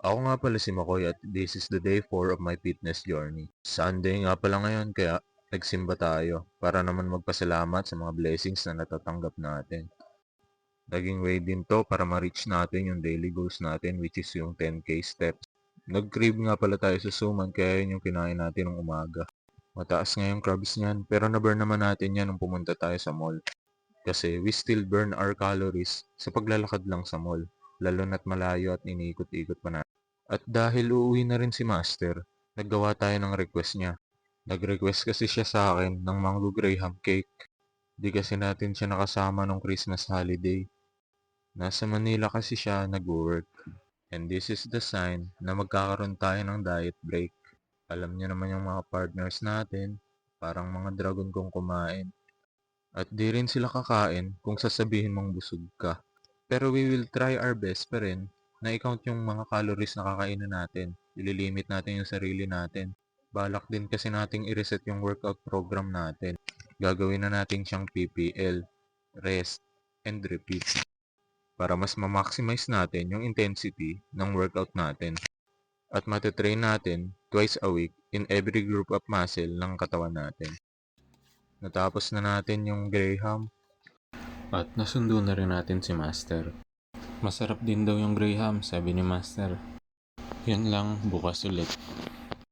Ako nga pala si Makoy at this is the day 4 of my fitness journey. Sunday nga pala ngayon kaya nagsimba tayo para naman magpasalamat sa mga blessings na natatanggap natin. Naging way din to para ma-reach natin yung daily goals natin which is yung 10k steps. Nag-crave nga pala tayo sa suman kaya yun yung kinain natin ng umaga. Mataas nga yung carbs niyan pero na-burn naman natin yan nung pumunta tayo sa mall. Kasi we still burn our calories sa paglalakad lang sa mall. Lalo na't malayo at iniikot-ikot pa natin. At dahil uuwi na rin si Master, naggawa tayo ng request niya. Nag-request kasi siya sa akin ng mango graham cake. Di kasi natin siya nakasama nung Christmas holiday. Nasa Manila kasi siya nag-work. And this is the sign na magkakaroon tayo ng diet break. Alam niyo naman yung mga partners natin, parang mga dragon kong kumain. At di rin sila kakain kung sasabihin mong busog ka. Pero we will try our best pa rin na i-count yung mga calories na kakainin natin. Ililimit natin yung sarili natin. Balak din kasi nating i-reset yung workout program natin. Gagawin na natin siyang PPL, rest, and repeat. Para mas ma-maximize natin yung intensity ng workout natin. At matitrain natin twice a week in every group of muscle ng katawan natin. Natapos na natin yung Graham. At nasundo na rin natin si Master. Masarap din daw yung Graham, sabi ni Master. Yan lang, bukas ulit.